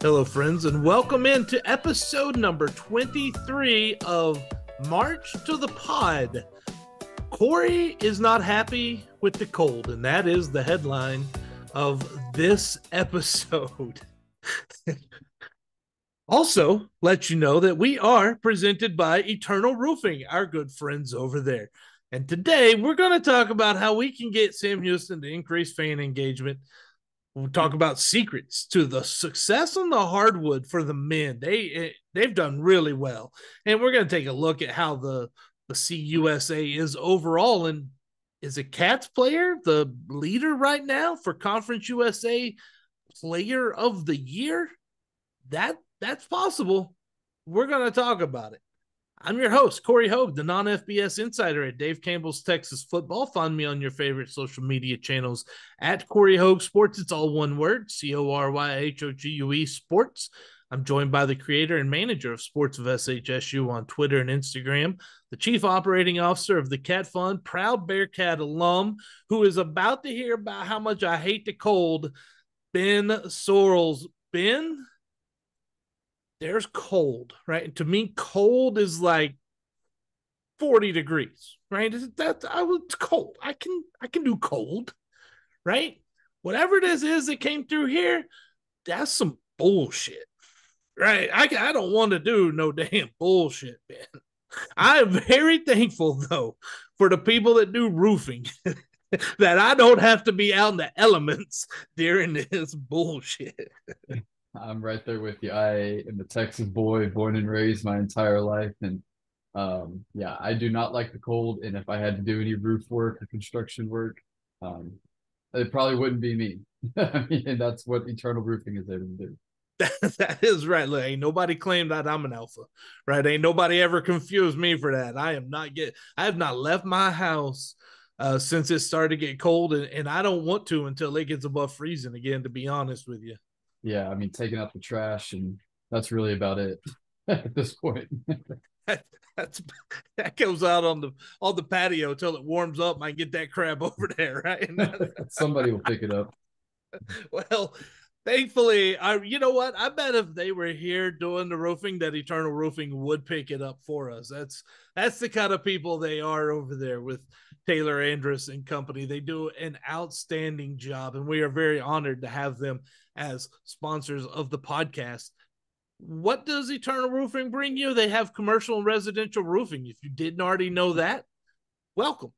Hello, friends, and welcome into episode number 23 of March to the Pod. Cory is not happy with the cold, and that is the headline of this episode. Also, let you know that we are presented by Eternal Roofing, our good friends over there. And today we're going to talk about how we can get Sam Houston to increase fan engagement. We'll talk about secrets to the success on the hardwood for the men. They've done really well. And we're going to take a look at how the CUSA is overall. And is a Cats player the leader right now for Conference USA Player of the Year? That's possible. We're going to talk about it. I'm your host, Cory Hogue, the non-FBS insider at Dave Campbell's Texas Football. Find me on your favorite social media channels at Cory Hogue Sports. It's all one word, CORYHOGUE Sports. I'm joined by the creator and manager of Sports of SHSU on Twitter and Instagram, the chief operating officer of the Cat Fund, proud Bearcat alum, who is about to hear about how much I hate the cold, Ben Sorrells. Ben, there's cold, right? And to me, cold is like 40 degrees, right? It's cold. I can do cold, right? Whatever this is that came through here, that's some bullshit, right? I don't want to do no damn bullshit, man. I'm very thankful though for the people that do roofing that I don't have to be out in the elements during this bullshit. I'm right there with you. I am a Texas boy, born and raised my entire life. And yeah, I do not like the cold. And if I had to do any roof work or construction work, it probably wouldn't be me. I mean, and that's what Eternal Roofing is there to do. That is right. Look, ain't nobody claimed that I'm an alpha, right? Ain't nobody ever confused me for that. I have not left my house since it started to get cold, and I don't want to until it gets above freezing again, to be honest with you. Yeah, I mean, taking out the trash, and that's really about it at this point. That's that goes out on the patio until it warms up. I get that crap over there, right? Somebody will pick it up. Well, thankfully, you know what? I bet if they were here doing the roofing, that Eternal Roofing would pick it up for us. That's the kind of people they are over there with Taylor Andrus and company. They do an outstanding job, and we are very honored to have them as sponsors of the podcast. What does Eternal Roofing bring you? They have commercial and residential roofing. If you didn't already know that, welcome.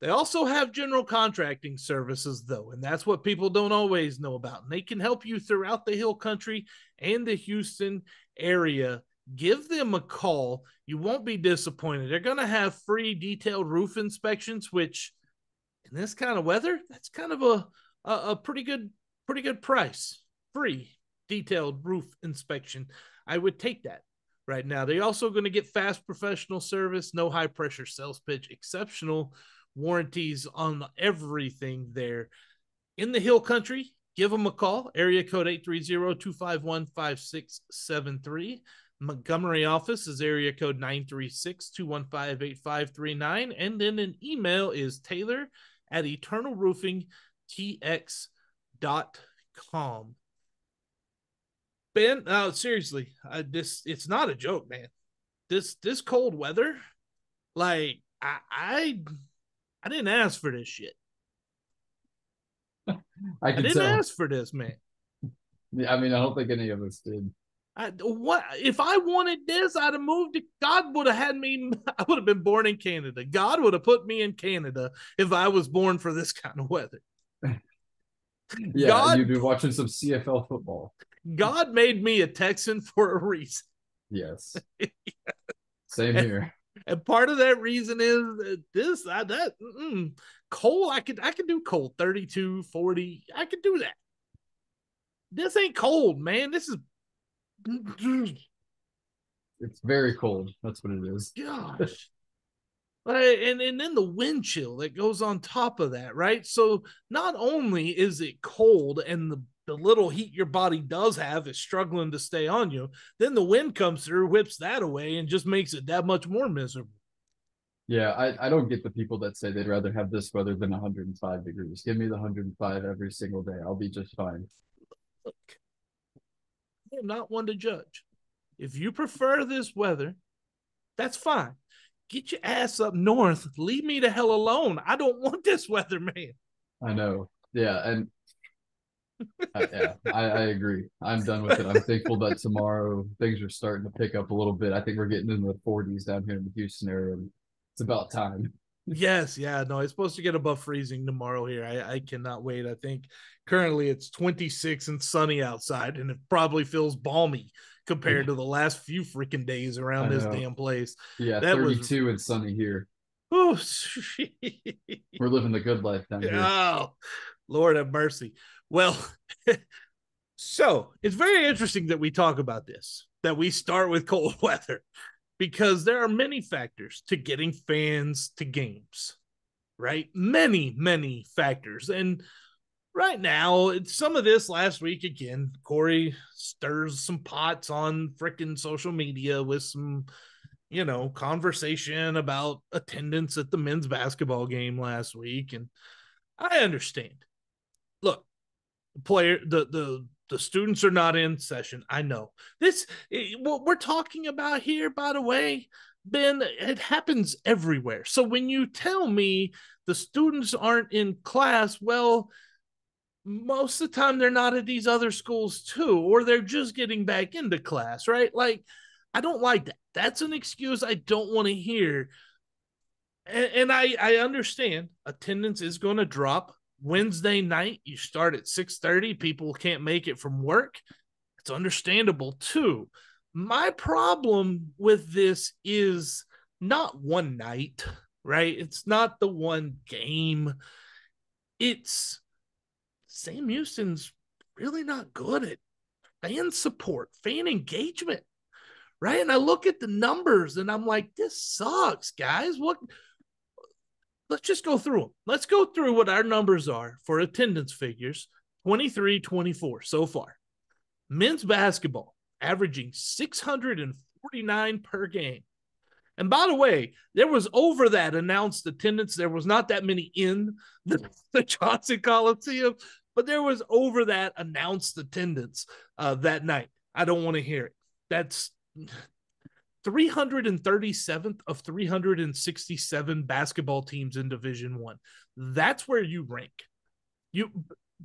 They also have general contracting services, though, and that's what people don't always know about. And they can help you throughout the Hill Country and the Houston area. Give them a call. You won't be disappointed. They're going to have free detailed roof inspections, which in this kind of weather, that's kind of a pretty good price. Free detailed roof inspection. I would take that right now. They're also going to get fast professional service, no high pressure sales pitch, exceptional warranties on everything there in the Hill Country. Give them a call, area code 830-251-5673. Montgomery office is area code 936-215-8539. And then an email is Taylor at eternalroofingtx.com. Ben, seriously, it's not a joke, man. This cold weather, like I didn't ask for this shit. I I can didn't tell. ask for this, man. Yeah, I mean, I don't think any of us did. What if I wanted this? I'd have moved to God would have had me. I would have been born in Canada. God would have put me in Canada if I was born for this kind of weather. Yeah, you'd God, be watching some CFL football. God made me a Texan for a reason. Yes. Same and, here. and part of that reason is cold. I could do cold 32, 40. I could do that. This ain't cold, man. This is It's very cold. That's what it is. gosh. And then the wind chill that goes on top of that, right? So not only is it cold and the little heat your body does have is struggling to stay on you, then the wind comes through, whips that away, and just makes it that much more miserable. Yeah, I don't get the people that say they'd rather have this weather than 105 degrees. Give me the 105 every single day. I'll be just fine. Look, I am not one to judge. If you prefer this weather, that's fine. Get your ass up north. Leave me the hell alone. I don't want this weather, man. I know. Yeah, and yeah, I agree. I'm done with it. I'm thankful that tomorrow things are starting to pick up a little bit. I think we're getting into the 40s down here in the Houston area, and it's about time. Yes, yeah, no, it's supposed to get above freezing tomorrow here. I cannot wait. I think currently it's 26 and sunny outside, and it probably feels balmy compared Yeah, to the last few freaking days around I this know. damn place. Yeah, That was 32 and sunny here. oh, We're living the good life down here. oh, Lord have mercy. Well, so it's very interesting that we talk about this, that we start with cold weather, because there are many factors to getting fans to games, right? Many, many factors. And right now, it's some of this last week again. Cory stirs some pots on freaking social media with some, conversation about attendance at the men's basketball game last week. And I understand. Look, the students are not in session. I know this. What we're talking about here, by the way, Ben, it happens everywhere. So when you tell me the students aren't in class, well, most of the time they're not at these other schools too, or they're just getting back into class, right? Like, I don't like that. That's an excuse I don't want to hear. And I understand attendance is going to drop. Wednesday night, you start at 6:30. People can't make it from work. It's understandable too. My problem with this is not one night, right? It's not the one game. It's Sam Houston's really not good at fan support, fan engagement, right? And I look at the numbers and I'm like, this sucks, guys. Let's just go through them. Let's go through what our numbers are for attendance figures 23, 24 so far. Men's basketball averaging 649 per game. And by the way, there was over that announced attendance. There was not that many in the Johnson Coliseum, but there was over that announced attendance that night. I don't want to hear it. That's 337th of 367 basketball teams in Division One. That's where you rank. You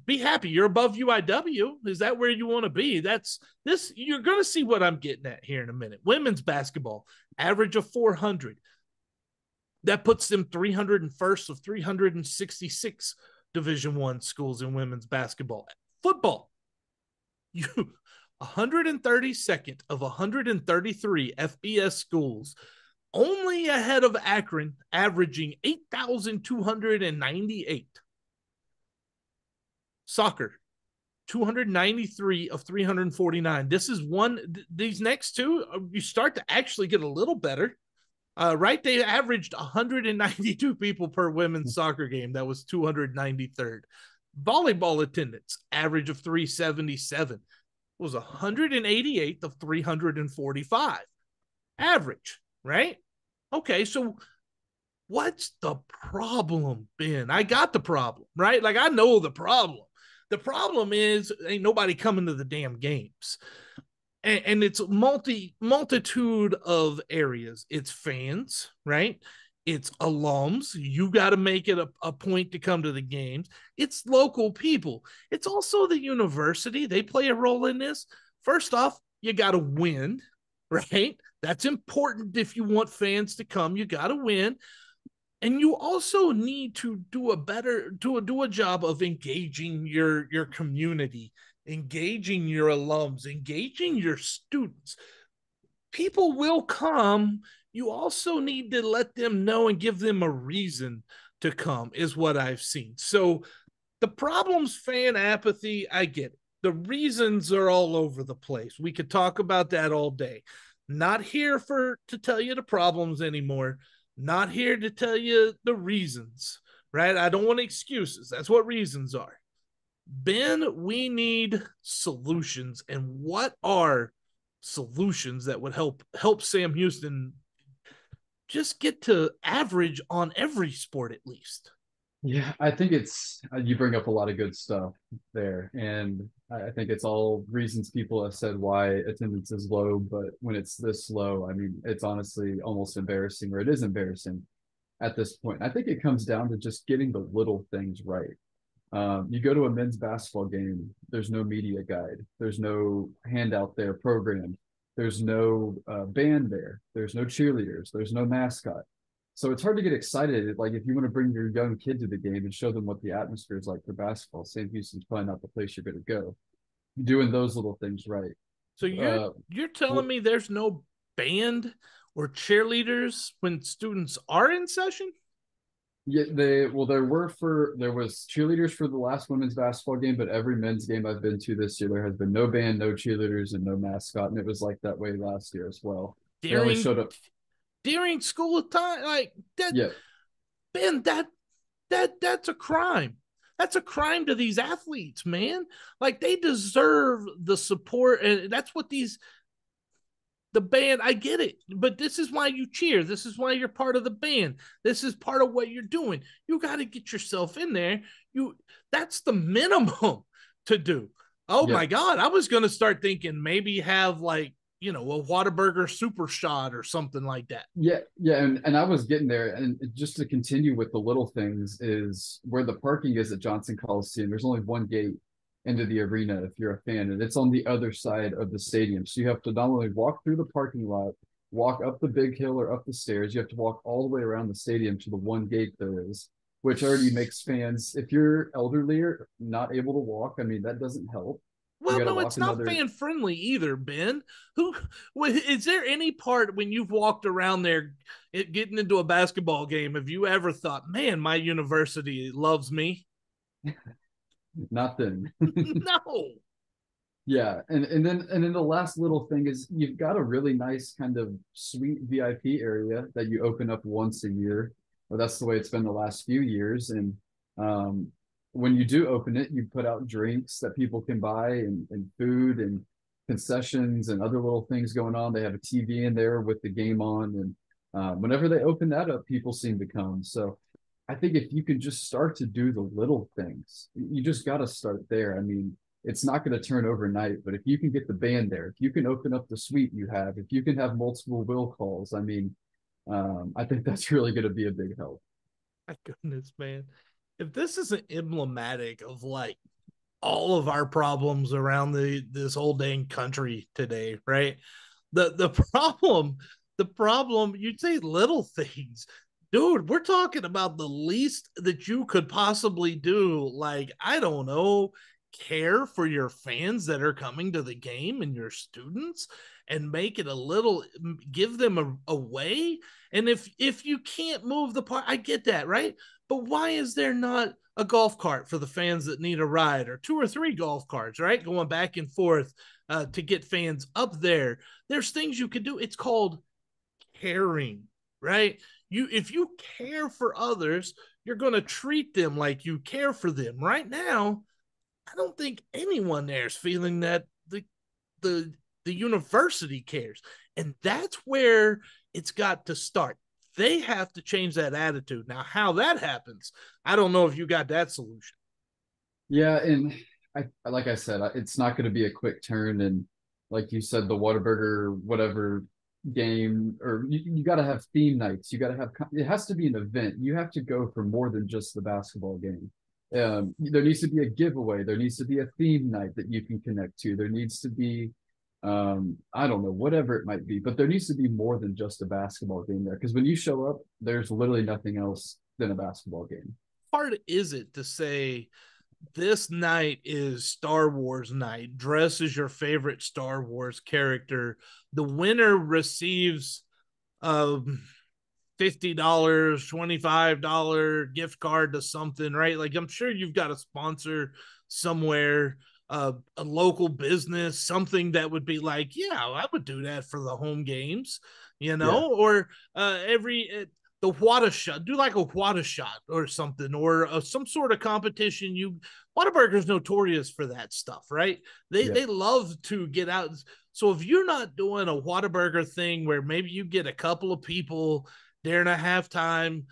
be happy. You're above UIW. Is that where you want to be? That's this. You're going to see what I'm getting at here in a minute. Women's basketball, average of 400. That puts them 301st of 366 Division One schools in women's basketball. Football, you 132nd of 133 FBS schools, only ahead of Akron, averaging 8,298. Soccer, 293 of 349. This is these next two, you start to actually get a little better. Right? They averaged 192 people per women's soccer game. That was 293rd. Volleyball attendance, average of 377, was 188th of 345. Average, right? Okay, so what's the problem, Ben? I got the problem, right? Like, I know the problem. The problem is ain't nobody coming to the damn games. And it's multitude of areas. It's fans, right? It's alums. You got to make it a point to come to the games. It's local people. It's also the university. They play a role in this. First off, you got to win, right? That's important. If you want fans to come, you got to win. And you also need to do a job of engaging your community, engaging your alums, engaging your students. People will come. You also need to let them know and give them a reason to come, is what I've seen. So the problems, fan apathy, I get it. The reasons are all over the place. We could talk about that all day. Not here to tell you the problems anymore. Not here to tell you the reasons, right? I don't want excuses. That's what reasons are. Ben, we need solutions. And what are solutions that would help Sam Houston just get to average on every sport at least? Yeah, I think it's you bring up a lot of good stuff there, and I think it's all reasons people have said why attendance is low. But when it's this low, I mean, it's honestly almost embarrassing, or it is embarrassing at this point. I think it comes down to just getting the little things right. You go to a men's basketball game, there's no media guide, there's no handout there programmed, there's no band there, there's no cheerleaders, there's no mascot. So it's hard to get excited. Like if you want to bring your young kid to the game and show them what the atmosphere is like for basketball, St. Houston's probably not the place you're going to go. Doing those little things right. So you're Uh, you're telling well, me there's no band or cheerleaders when students are in session? yeah, there was cheerleaders for the last women's basketball game, but every men's game I've been to this year, there has been no band, no cheerleaders, and no mascot, and it was like that way last year as well. They only during showed up, during school time, like that. yeah, Ben, that's a crime. That's a crime to these athletes, man. Like they deserve the support, and that's what these the band. I get it, but this is why you cheer. This is why you're part of the band. This is part of what you're doing. You got to get yourself in there. You That's the minimum to do. Oh yeah, my god, I was gonna start thinking maybe have like a Whataburger super shot or something like that. yeah, and I was getting there, and just to continue with the little things is where the parking is at Johnson Coliseum. There's only one gate into the arena if you're a fan, and it's on the other side of the stadium. So you have to not only walk through the parking lot, walk up the big hill or up the stairs, you have to walk all the way around the stadium to the one gate there is, which already makes fans, if you're elderly or not able to walk, I mean, that doesn't help. You Well, got to no, walk it's not another. fan friendly either, Ben. Who is there any part when you've walked around there getting into a basketball game, have you ever thought, man, my university loves me? Not then. No. Yeah, and then the last little thing is you've got a really nice kind of sweet VIP area that you open up once a year. Well, that's the way it's been the last few years. And um, when you do open it, you put out drinks that people can buy and food and concessions and other little things going on. They have a TV in there with the game on, and whenever they open that up, people seem to come. So I think if you can just start to do the little things, you just got to start there. I mean, it's not going to turn overnight, but if you can get the band there, if you can open up the suite you have, if you can have multiple will calls, I mean, I think that's really going to be a big help. My goodness, man. If this isn't emblematic of like all of our problems around this whole dang country today, right? The problem, you'd say little things. Dude, we're talking about the least that you could possibly do. Like, I don't know, care for your fans that are coming to the game and your students and make it a little, give them a way. And if you can't move the part, I get that, right? But why is there not a golf cart for the fans that need a ride, or two or three golf carts, right? Going back and forth to get fans up there. There's things you could do. It's called caring, right? If you care for others, you're going to treat them like you care for them. Right now, I don't think anyone there is feeling that the the university cares. And that's where it's got to start. They have to change that attitude. Now, how that happens, I don't know if you got that solution. Yeah, and like I said, it's not going to be a quick turn. And like you said, the Whataburger whatever game, or you got to have theme nights. You got to have it has to be an event. You have to go for more than just the basketball game. There needs to be a giveaway. There needs to be a theme night that you can connect to. There needs to be, I don't know, whatever it might be, but there needs to be more than just a basketball game there. Because when you show up, there's literally nothing else than a basketball game. Hard is it to say this night is Star Wars night? Dress as your favorite Star Wars character. The winner receives um $50, $25 gift card to something, right? Like I'm sure you've got a sponsor somewhere, a local business, something that would be like, yeah, I would do that for the home games, Yeah, or every the Wada shot, do like a Wada shot or something, or some sort of competition. Whataburger's notorious for that stuff, right? They yeah. they love to get out. So if you're not doing a Whataburger thing where maybe you get a couple of people during a halftime,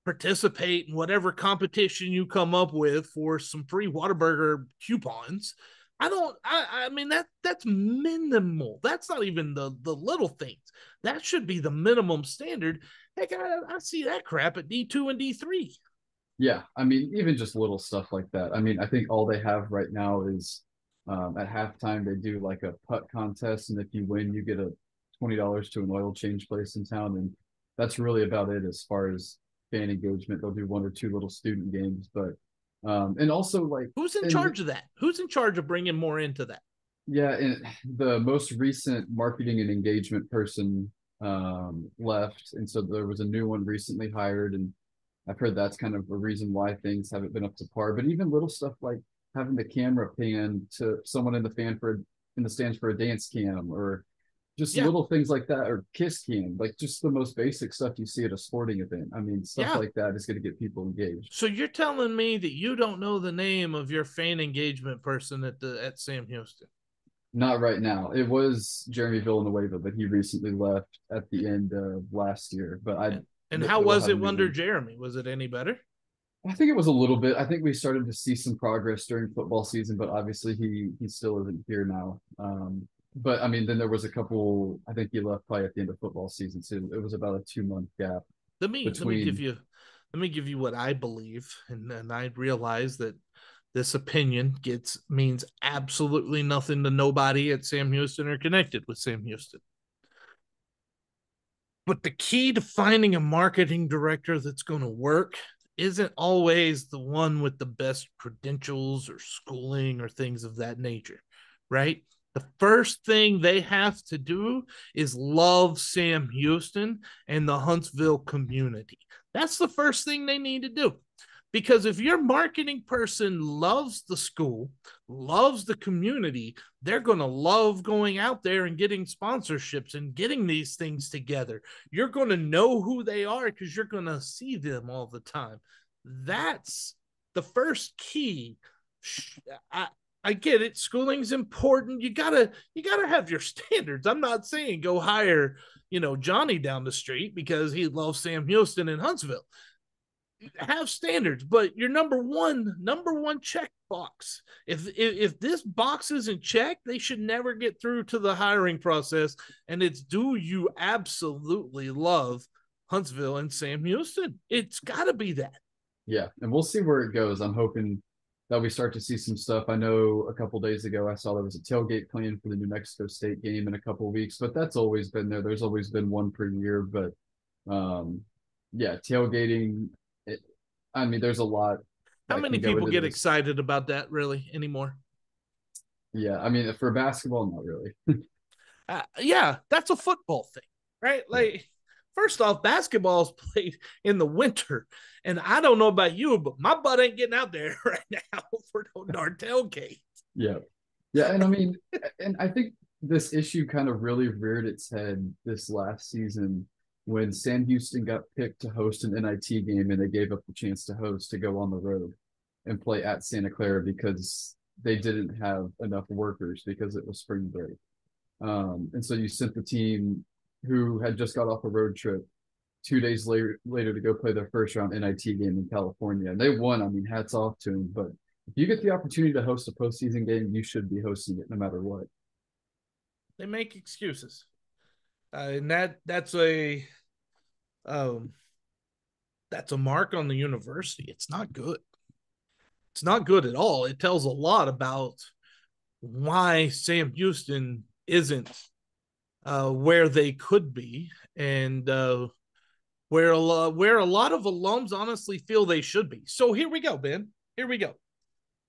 participate in whatever competition you come up with for some free Whataburger coupons. I mean that's minimal. That's not even the little things. That should be the minimum standard. Heck, I see that crap at D2 and D3. Yeah, I mean, even just little stuff like that. I mean, I think all they have right now is at halftime they do like a putt contest, and if you win, you get a $20 to an oil change place in town, and that's really about it as far as fan engagement. They'll do one or two little student games, but and also like Who's in and charge of that? Who's in charge of bringing more into that? yeah, and the most recent marketing and engagement person left, and so there was a new one recently hired, and I've heard that's kind of a reason why things haven't been up to par. But even little stuff like having the camera pan to someone in the stands for a dance cam, or just Yeah, little things like that, or kiss cam, like just the most basic stuff you see at a sporting event. I mean, stuff yeah. like that is going to get people engaged. So you're telling me that you don't know the name of your fan engagement person at Sam Houston? Not right now. It was Jeremy Villanueva, but he recently left at the end of last year. But And how we'll was have a it new under one. Jeremy? Was it any better? I think it was a little bit. I think we started to see some progress during football season, but obviously he still isn't here now. But I mean, then there was a couple. I think he left probably at the end of football season, so it was about a 2 month gap Let me give between. you what I believe, and I realize that this opinion gets means absolutely nothing to nobody at Sam Houston or connected with Sam Houston. But the key to finding a marketing director that's going to work isn't always the one with the best credentials or schooling or things of that nature, right? The first thing they have to do is love Sam Houston and the Huntsville community. That's the first thing they need to do. Because if your marketing person loves the school, loves the community, they're going to love going out there and getting sponsorships and getting these things together. You're going to know who they are because you're going to see them all the time. That's the first key. I, I get it. Schooling's important. You gotta have your standards. I'm not saying go hire, Johnny down the street because he loves Sam Houston in Huntsville. Have standards, but your number one check box. If this box isn't checked, they should never get through to the hiring process. And it's, do you absolutely love Huntsville and Sam Houston? It's got to be that. Yeah, and we'll see where it goes. I'm hoping that we start to see some stuff. I know a couple days ago I saw there was a tailgate plan for the New Mexico State game in a couple of weeks, but that's always been there. There's always been one per year, but um, yeah, tailgating. It, I mean, there's a lot How that many can go people into get this. excited about that really anymore? Yeah, I mean, for basketball, not really. Yeah, that's a football thing, right? Yeah, Like, first off, basketball is played in the winter, and I don't know about you, but my butt ain't getting out there right now for no darn tailgate. yeah, yeah, and I mean, and I think this issue kind of really reared its head this last season when Sam Houston got picked to host an NIT game and they gave up the chance to host to go on the road and play at Santa Clara because they didn't have enough workers because it was spring break. And so you sent the team who had just got off a road trip 2 days later to go play their first round NIT game in California. And they won. I mean, hats off to them. But if you get the opportunity to host a postseason game, you should be hosting it no matter what. They make excuses, and um, that's a mark on the university. It's not good. It's not good at all. It tells a lot about why Sam Houston isn't where they could be, and where a lot of alums honestly feel they should be. So here we go, Ben. Here we go.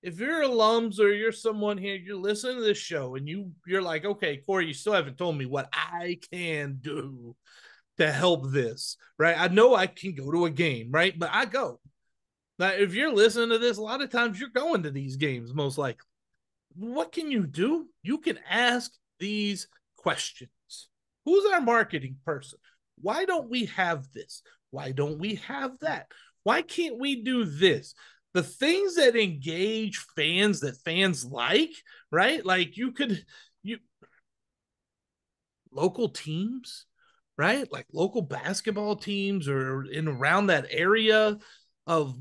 If you're alums or you're someone here, you're listening to this show, and you're like, okay, Cory, you still haven't told me what I can do to help this, right? I know I can go to a game, right? But I go. Now, if you're listening to this, a lot of times you're going to these games, most likely. What can you do? You can ask these questions. Who's our marketing person? Why don't we have this? Why don't we have that? Why can't we do this? The things that engage fans that fans like, right? Like you local teams, right? Like local basketball teams or in around that area of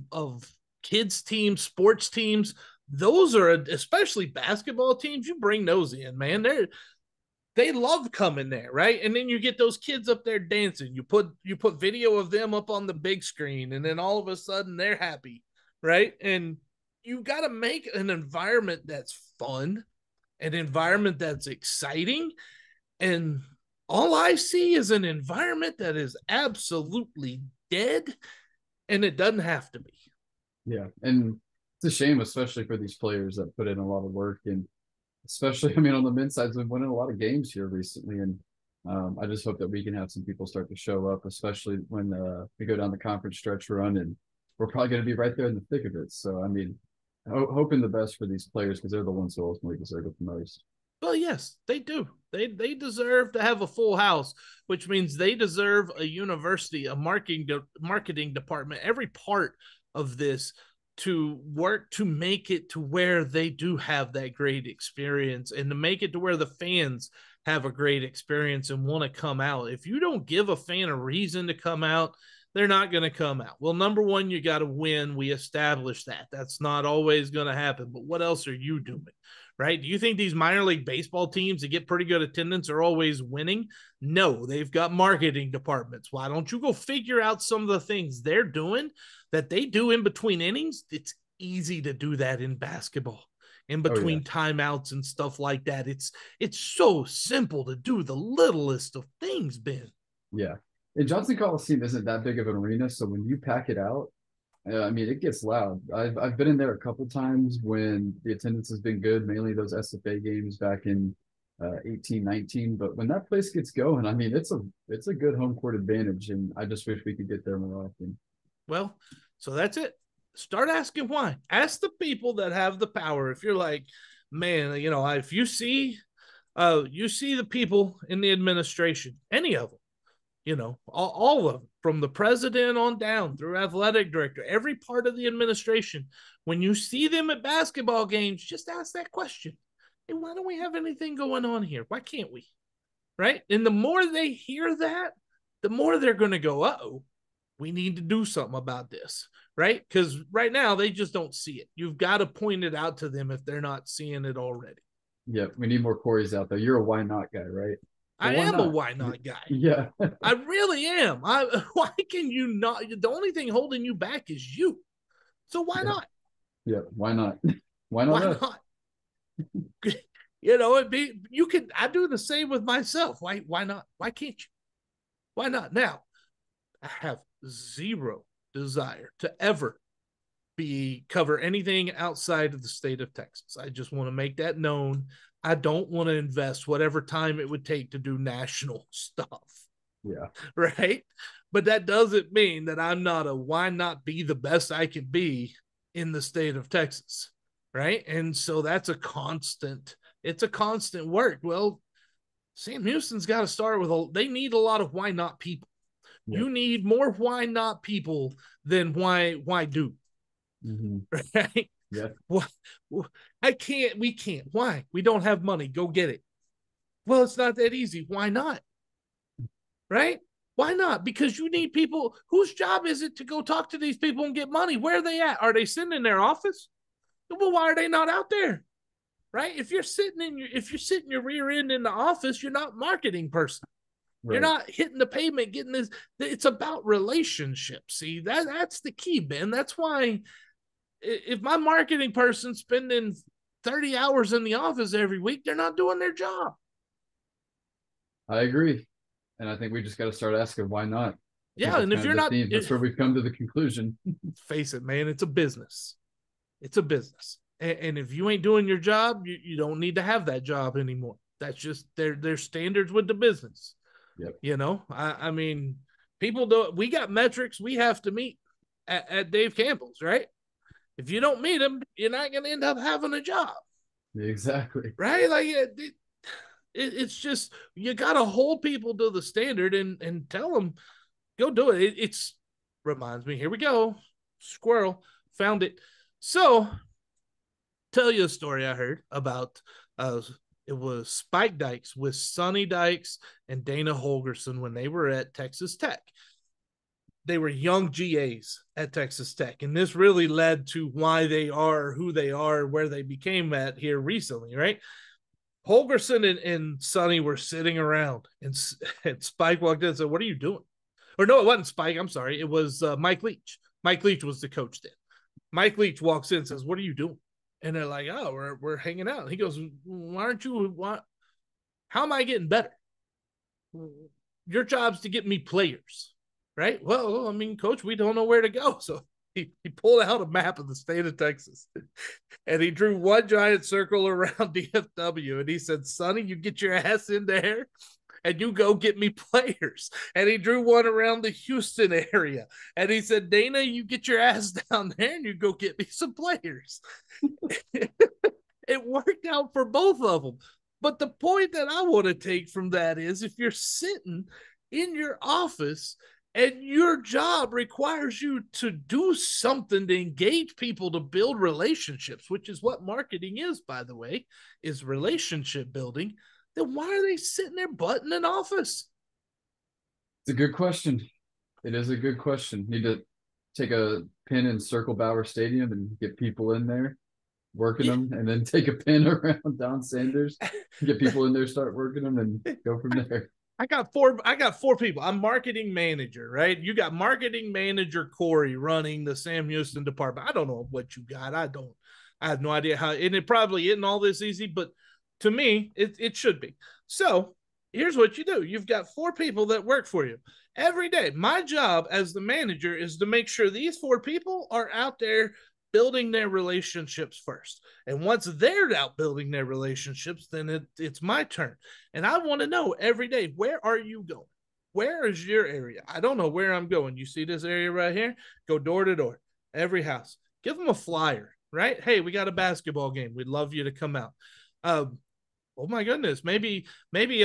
kids teams, sports teams. Those are, especially basketball teams, you bring those in, man. They love coming there, right? And then you get those kids up there dancing. You put video of them up on the big screen, and then all of a sudden they're happy, right? And you got to make an environment that's fun, an environment that's exciting, and all I see is an environment that is absolutely dead, and it doesn't have to be. Yeah, and it's a shame, especially for these players that put in a lot of work, and especially, I mean, on the men's side, we've won a lot of games here recently, and I just hope that we can have some people start to show up, especially when we go down the conference stretch run, and we're probably going to be right there in the thick of it. So, I mean, hoping the best for these players because they're the ones who ultimately deserve it the most. Well, yes, they do. They deserve to have a full house, which means they deserve a university, a marketing department, every part of this to work to make it to where they do have that great experience and to make it to where the fans have a great experience and want to come out. If you don't give a fan a reason to come out, they're not going to come out. Well, number one, you got to win. We established that. That's not always going to happen. But what else are you doing? Right? Do you think these minor league baseball teams that get pretty good attendance are always winning? No, they've got marketing departments. Why don't you go figure out some of the things they're doing that they do in between innings? It's easy to do that in basketball, in between timeouts and stuff like that. It's so simple to do the littlest of things, Ben. Yeah. And Johnson Coliseum isn't that big of an arena, so when you pack it out, I mean, it gets loud. I've been in there a couple times when the attendance has been good, mainly those SFA games back in 18, 19. But when that place gets going, I mean, it's a good home court advantage, and I just wish we could get there more often. Well, so that's it. Start asking why. Ask the people that have the power. If you're like, man, if you see the people in the administration, any of them, all of them, from the president on down through athletic director, every part of the administration, when you see them at basketball games, just ask that question. Hey, why don't we have anything going on here? Why can't we? Right? And the more they hear that, the more they're going to go, uh-oh, we need to do something about this, right? Because right now they just don't see it. You've got to point it out to them if they're not seeing it already. Yeah, we need more Corys out there. You're a why not guy, right? I am a why not guy. Yeah. I really am. Why can you not? The only thing holding you back is you. So why not? Yeah, why not? Why not? Why not? You can. I do the same with myself. Why not? Why can't you? Why not? Now, I have zero desire to ever cover anything outside of the state of Texas. I just want to make that known. I don't want to invest whatever time it would take to do national stuff. Yeah. Right. But that doesn't mean that I'm not why not be the best I can be in the state of Texas. Right. And so it's a constant work. Well, Sam Houston's got to start with they need a lot of why not people. Yeah. You need more why not people than why do. Mm-hmm. Right. Yeah. We can't. Why? We don't have money. Go get it. Well, it's not that easy. Why not? Right? Why not? Because you need people. Whose job is it to go talk to these people and get money? Where are they at? Are they sitting in their office? Well, why are they not out there? Right? If you're sitting your rear end in the office, you're not a marketing person. Right. You're not hitting the pavement, getting this. It's about relationships. See, that's the key, Ben. That's why if my marketing person's spending 30 hours in the office every week, they're not doing their job. I agree. And I think we just got to start asking why not. Yeah. And if you're not, that's where we've come to the conclusion. Face it, man, it's a business. It's a business. And if you ain't doing your job, you don't need to have that job anymore. That's just their standards with the business. Yep. I mean, we got metrics we have to meet at Dave Campbell's, right? If you don't meet them, you're not going to end up having a job. Exactly. Right? Like it's just, you got to hold people to the standard and tell them, go do it. It's reminds me, here we go. Squirrel found it. So tell you a story I heard about It was Spike Dykes with Sonny Dykes and Dana Holgerson when they were at Texas Tech. They were young GAs at Texas Tech. And this really led to why they are who they are, where they became at here recently, right? Holgerson and Sonny were sitting around, and Spike walked in and said, "What are you doing?" Or no, it wasn't Spike. I'm sorry. It was Mike Leach. Mike Leach was the coach then. Mike Leach walks in and says, "What are you doing?" And they're like, "Oh, we're hanging out." And he goes, "Why aren't you? How am I getting better? Your job's to get me players, right?" "Well, I mean, coach, we don't know where to go." So he pulled out a map of the state of Texas and he drew one giant circle around DFW. And he said, "Sonny, you get your ass in there and you go get me players." And he drew one around the Houston area. And he said, "Dana, you get your ass down there and you go get me some players." It worked out for both of them. But the point that I want to take from that is if you're sitting in your office and your job requires you to do something to engage people, to build relationships, which is what marketing is, by the way, is relationship building, then why are they sitting there butting an office? It's a good question. It is a good question. Need to take a pin and circle Bauer Stadium and get people in there working Yeah. them, and then take a pin around Don Sanders, get people in there, start working them, and go from there. I got four people. I'm marketing manager, right? You got marketing manager Cory running the Sam Houston department. I don't know what you got. I have no idea how, and it probably isn't all this easy, but to me, it should be. So here's what you do. You've got four people that work for you every day. My job as the manager is to make sure these four people are out there building their relationships first. And once they're out building their relationships, then it's my turn. And I want to know every day, where are you going? Where is your area? I don't know where I'm going. You see this area right here? Go door to door, every house. Give them a flyer, right? "Hey, we got a basketball game. We'd love you to come out." Oh my goodness, maybe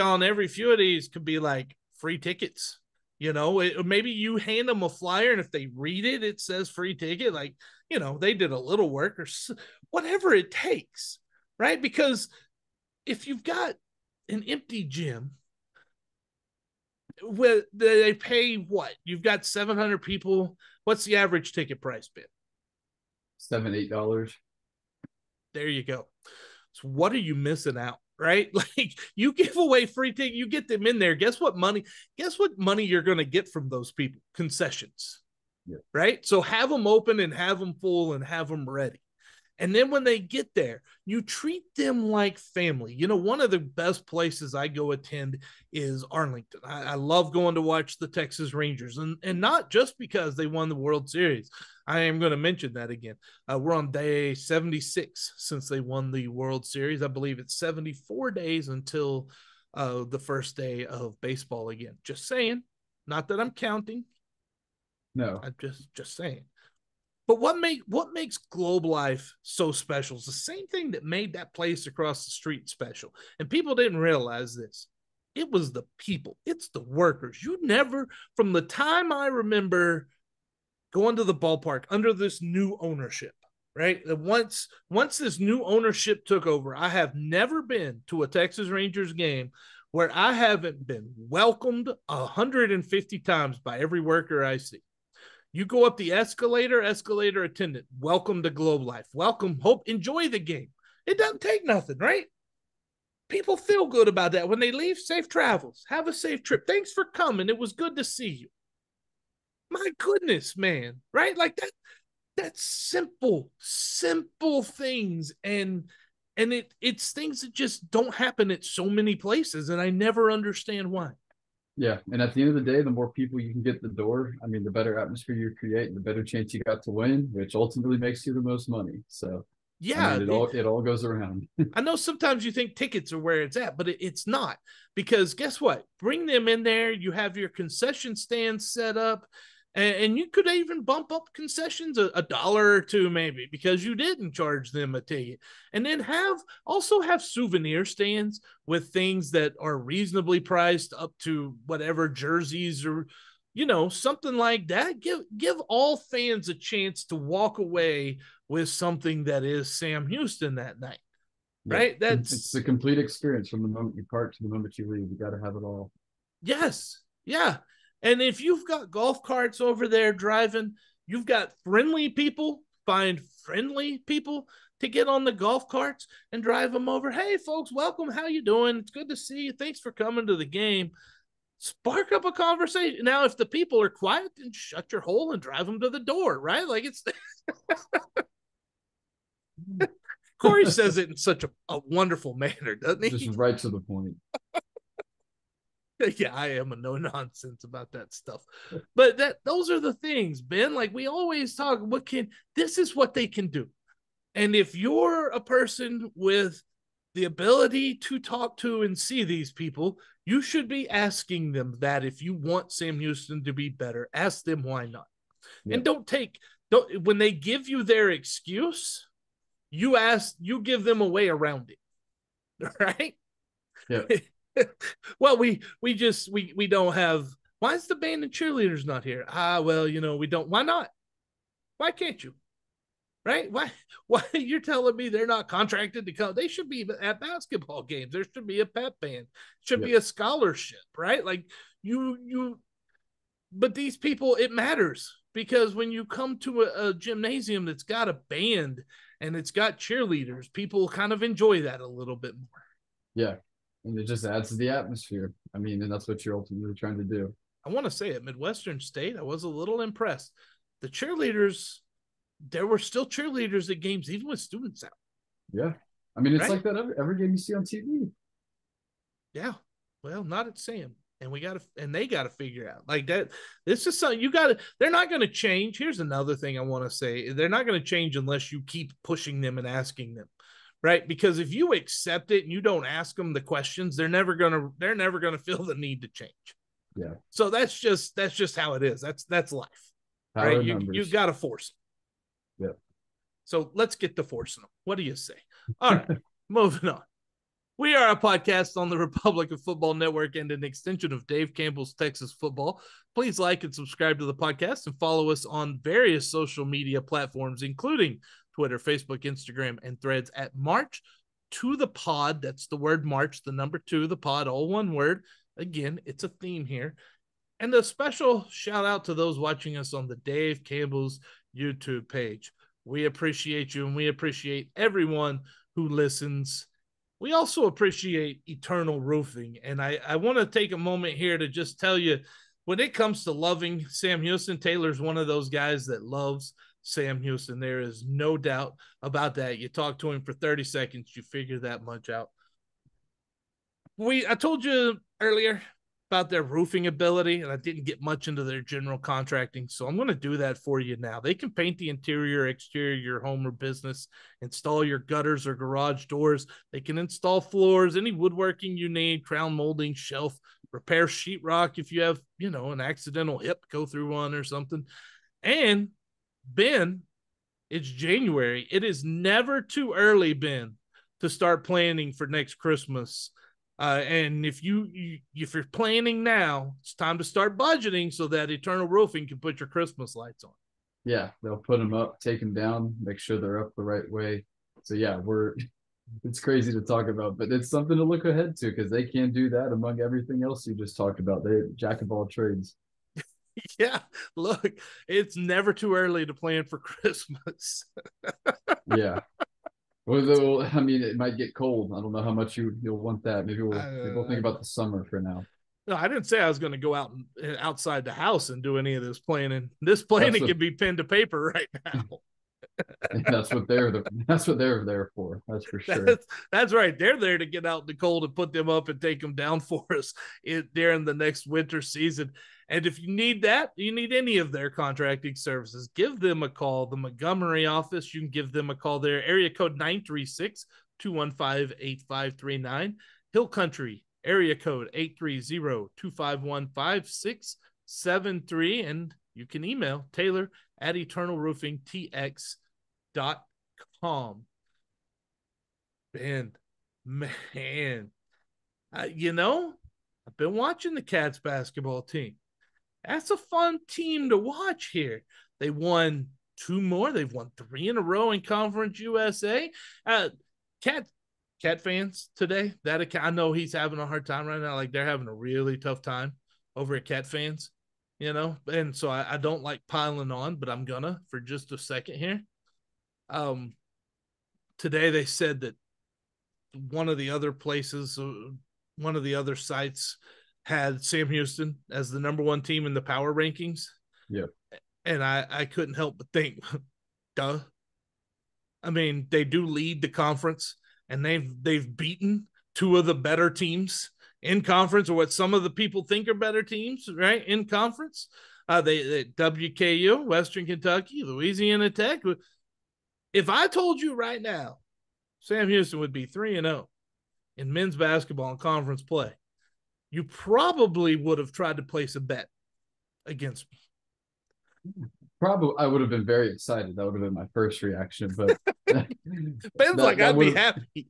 on every few of these could be like free tickets. Maybe you hand them a flyer, and if they read it, it says free ticket. Like, they did a little work or whatever it takes, right? Because if you've got an empty gym, where they pay what? You've got 700 people. What's the average ticket price been? $7, $8. There you go. So what are you missing out? Right? Like, you give away free ticket, you get them in there. Guess what money you're going to get from those people? Concessions. Yeah. Right? So have them open and have them full and have them ready. And then when they get there, you treat them like family. One of the best places I go attend is Arlington. I love going to watch the Texas Rangers, and not just because they won the World Series. I am going to mention that again. We're on day 76 since they won the World Series. I believe it's 74 days until the first day of baseball again. Just saying. Not that I'm counting. No. I'm just saying. But what makes Globe Life so special is the same thing that made that place across the street special. And people didn't realize this. It was the people. It's the workers. From the time I remember going to the ballpark under this new ownership, right? Once this new ownership took over, I have never been to a Texas Rangers game where I haven't been welcomed 150 times by every worker I see. You go up the escalator attendant, "Welcome to Globe Life. Welcome, hope, enjoy the game." It doesn't take nothing, right? People feel good about that. When they leave, safe travels. Have a safe trip. Thanks for coming. It was good to see you. My goodness, man, right? Like that's simple things. And it's things that just don't happen at so many places. And I never understand why. Yeah, and at the end of the day, the more people you can get the door, I mean, the better atmosphere you create, and the better chance you got to win, which ultimately makes you the most money. So, yeah, I mean, it all goes around. I know sometimes you think tickets are where it's at, but it's not, because guess what? Bring them in there. You have your concession stand set up, and you could even bump up concessions a dollar or two maybe because you didn't charge them a ticket. And then also have souvenir stands with things that are reasonably priced up to whatever, jerseys or something like that. Give all fans a chance to walk away with something that is Sam Houston that night. Yeah. right? It's the That's complete experience from the moment you park to the moment you leave. You got to have it all. yes, yeah. And if you've got golf carts over there driving, you've got friendly people, find friendly people to get on the golf carts and drive them over. Hey, folks, welcome. How you doing? It's good to see you. Thanks for coming to the game. Spark up a conversation. Now, if the people are quiet, then shut your hole and drive them to the door, right? Like it's Cory says it in such a wonderful manner, doesn't Just he? right to the point. Yeah, I am a no nonsense about that stuff. But those are the things, Ben. Like we always talk, this is what they can do. And if you're a person with the ability to talk to and see these people, you should be asking them that if you want Sam Houston to be better. Ask them why not. Yeah. And don't when they give you their excuse, you give them a way around it. Right? Yeah. Well, we don't have why is the band and cheerleaders not here? Well, we don't. Why not? Why can't you? Right? Why you're telling me they're not contracted to come? They should be at basketball games. There should be a pep band. Should Yeah. be a scholarship, right? Like you but these people, it matters because when you come to a gymnasium that's got a band and it's got cheerleaders, people kind of enjoy that a little bit more. Yeah. And it just adds to the atmosphere. I mean, and that's what you're ultimately trying to do. I want to say at Midwestern State, I was a little impressed. The cheerleaders, there were still cheerleaders at games, even with students out. Yeah. I mean, it's Right? like that every game you see on TV. Yeah. Well, not at Sam. And they gotta figure out like that. This is something they're not gonna change. Here's another thing I want to say. They're not gonna change unless you keep pushing them and asking them. Right? Because if you accept it and you don't ask them the questions, they're never gonna feel the need to change. Yeah. So that's just how it is. That's life. Power Right? of You numbers. gotta force it. Yeah. So let's get to forcing them. What do you say? All right, moving on. We are a podcast on the Republic of Football Network and an extension of Dave Campbell's Texas Football. Please like and subscribe to the podcast and follow us on various social media platforms, including Twitter, Facebook, Instagram, and Threads at March to the Pod. That's the word March, the number 2, the pod, all one word. Again, it's a theme here. And a special shout out to those watching us on the Dave Campbell's YouTube page. We appreciate you and we appreciate everyone who listens. We also appreciate Eternal Roofing. And I want to take a moment here to just tell you when it comes to loving Sam Houston, Taylor's one of those guys that loves Sam Houston. There is no doubt about that. You talk to him for 30 seconds, you figure that much out. I told you earlier about their roofing ability, and I didn't get much into their general contracting, so I'm going to do that for you now. They can paint the interior, exterior of your home or business, install your gutters or garage doors. They can install floors, any woodworking you need, crown molding, shelf, repair sheetrock if you have, an accidental hip go through one or something. And Ben, it's January. It is never too early, Ben, to start planning for next Christmas. And if you're planning now, it's time to start budgeting so that Eternal Roofing can put your Christmas lights on. Yeah, they'll put them up, take them down, make sure they're up the right way. So yeah, it's crazy to talk about, but it's something to look ahead to because they can do that among everything else you just talked about. They're jack of all trades. Yeah, look, it's never too early to plan for Christmas. Yeah. Well, I mean, it might get cold. I don't know how much you'll want that. Maybe we'll think about the summer for now. No, I didn't say I was going to go out outside the house and do any of this planning. This That's planning what can be pen to paper right now. that's what they're there for. That's for sure. That's right. They're there to get out in the cold and put them up and take them down for us during the next winter season. And if you need any of their contracting services, give them a call. The Montgomery office, you can give them a call there. Area code 936-215-8539. Hill Country, area code 830-251-5673. And you can email Taylor at eternalroofingtx.com. Ben, man, I've been watching the Cats basketball team. That's a fun team to watch here. They won 2 more. They've won 3 in a row in Conference USA. Cats Cat fans today. I know he's having a hard time right now. Like they're having a really tough time over at Cat fans, and so I don't like piling on, but I'm gonna for just a second here. Um, Today they said that one of the other places, one of the other sites had Sam Houston as the number one team in the power rankings. Yeah. And I couldn't help but think, duh. I mean, they do lead the conference, and they've beaten two of the better teams in conference, or what some of the people think are better teams, right? In conference. They WKU, Western Kentucky, Louisiana Tech. If I told you right now, Sam Houston would be 3-0 in men's basketball and conference play, you probably would have tried to place a bet against me. Probably, I would have been very excited. That would have been my first reaction, but Ben's like, I'd be happy.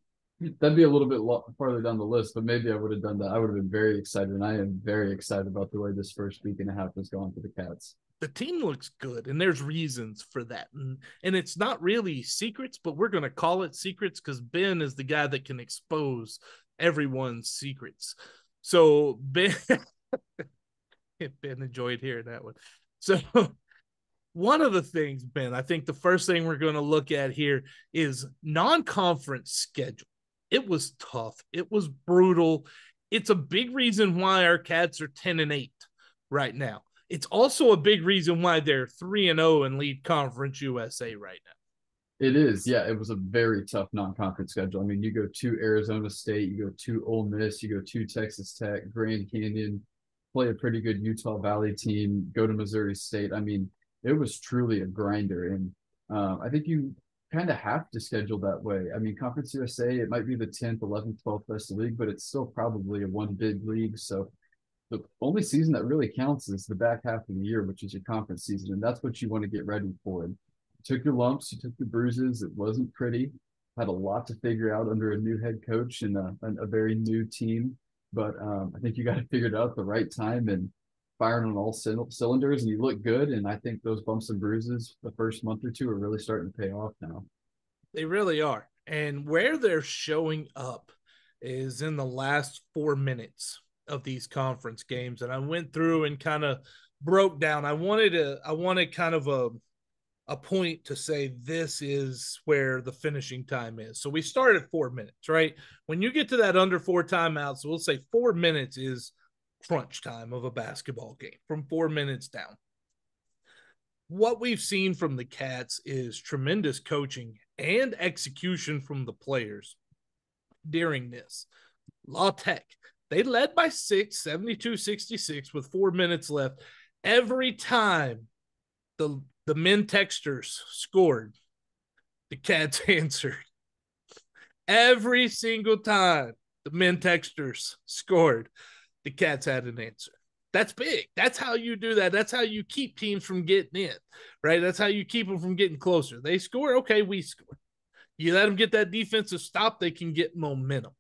That'd be a little bit farther down the list, but maybe I would have done that. I would have been very excited, and I am very excited about the way this first week and a half has gone for the Cats. The team looks good, and there's reasons for that. And it's not really secrets, but we're going to call it secrets because Ben is the guy that can expose everyone's secrets. So Ben enjoyed hearing that one. So one of the things, Ben, I think the first thing we're going to look at here is non-conference schedule. It was tough. It was brutal. It's a big reason why our Cats are 10-8 right now. It's also a big reason why they're 3-0 in lead Conference USA right now. It is. Yeah, it was a very tough non-conference schedule. I mean, you go to Arizona State, you go to Ole Miss, you go to Texas Tech, Grand Canyon, play a pretty good Utah Valley team, go to Missouri State. I mean, it was truly a grinder. And I think you kind of have to schedule that way. I mean, Conference USA, it might be the 10th, 11th, 12th best league, but it's still probably a one big league. So the only season that really counts is the back half of the year, which is your conference season. And that's what you want to get ready for. And you took your lumps, you took your bruises. It wasn't pretty. Had a lot to figure out under a new head coach and a very new team. But I think you got it figured out at the right time and firing on all cylinders, and you look good. And I think those bumps and bruises the first month or two are really starting to pay off now. They really are. And where they're showing up is in the last 4 minutes of these conference games. And I went through and kind of broke down. I wanted kind of a point to say this is where the finishing time is. So we start at 4 minutes, right? When you get to that under 4 timeouts, we'll say 4 minutes is crunch time of a basketball game from 4 minutes down. What we've seen from the Cats is tremendous coaching and execution from the players during this. La Tech, they led by 6, 72-66 with 4 minutes left. Every time the men texters scored, the Cats answered. Every single time the men texters scored, the Cats had an answer. That's big. That's how you do that. That's how you keep teams from getting in, right? That's how you keep them from getting closer. They score, okay, we score. You let them get that defensive stop, they can get momentum.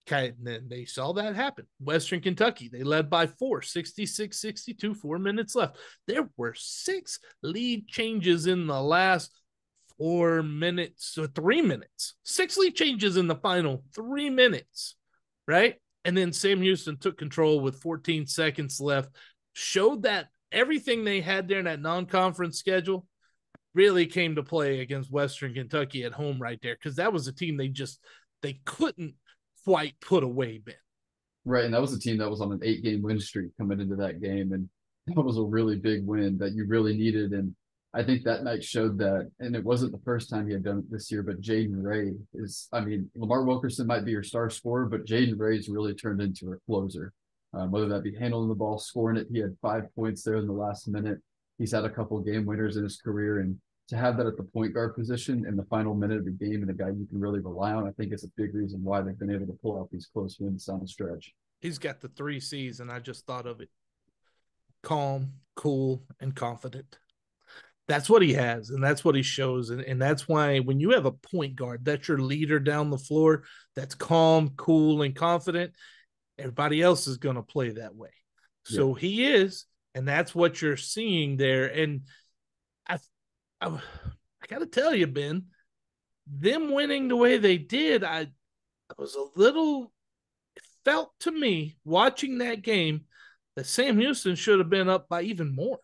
Okay, and then they saw that happen. Western Kentucky, they led by 4, 66-62, 4 minutes left. There were 6 lead changes in the last 4 minutes or 3 minutes. 6 lead changes in the final 3 minutes, right? And then Sam Houston took control with 14 seconds left, showed that everything they had there in that non-conference schedule really came to play against Western Kentucky at home right there, because that was a team they couldn't quite put away, Ben. Right, and that was a team that was on an 8-game win streak coming into that game, and that was a really big win that you really needed. And I think that night showed that, and it wasn't the first time he had done it this year, but Jaden Ray is, I mean, Lamar Wilkerson might be your star scorer, but Jaden Ray's really turned into a closer, whether that be handling the ball, scoring it. He had 5 points there in the last minute. He's had a couple of game winners in his career, and to have that at the point guard position in the final minute of the game and a guy you can really rely on, I think is a big reason why they've been able to pull out these close wins down the stretch. He's got the 3 C's, and I just thought of it. Calm, cool, and confident. That's what he has, and that's what he shows. And that's why when you have a point guard, that's your leader down the floor, that's calm, cool, and confident, everybody else is going to play that way. So yeah. He is, and that's what you're seeing there. And I got to tell you, Ben, them winning the way they did, I was a little, it felt to me watching that game that Sam Houston should have been up by even more.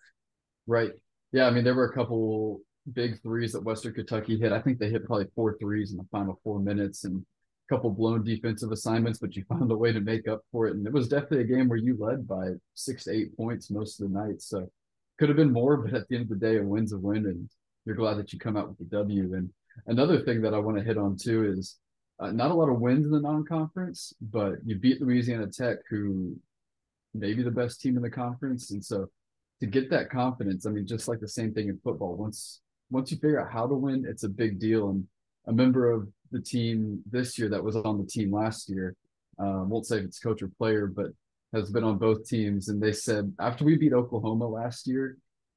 Right. Yeah, I mean, there were a couple big threes that Western Kentucky hit. I think they hit probably four threes in the final 4 minutes and a couple blown defensive assignments, but you found a way to make up for it. And it was definitely a game where you led by 6 to 8 points most of the night. So could have been more, but at the end of the day, a win's a win, and you're glad that you come out with the W. And another thing that I want to hit on too is not a lot of wins in the non-conference, but you beat Louisiana Tech, who maybe the best team in the conference. And so to get that confidence, I mean, just like the same thing in football, once you figure out how to win, it's a big deal. And a member of the team this year that was on the team last year, won't say if it's coach or player, but has been on both teams. And they said after we beat Oklahoma last year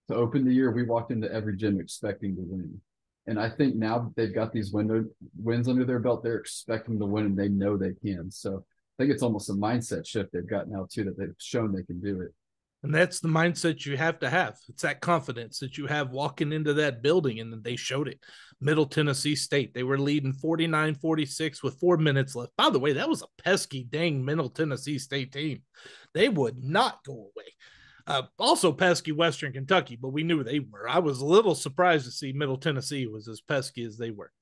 to open the year, we walked into every gym expecting to win. And I think now that they've got these wins under their belt, they're expecting to win and they know they can. So I think it's almost a mindset shift they've got now too, that they've shown they can do it. And that's the mindset you have to have. It's that confidence that you have walking into that building, and they showed it. Middle Tennessee State, they were leading 49-46 with 4 minutes left. By the way, that was a pesky dang Middle Tennessee State team. They would not go away. Also pesky Western Kentucky, but we knew they were. I was a little surprised to see Middle Tennessee was as pesky as they were.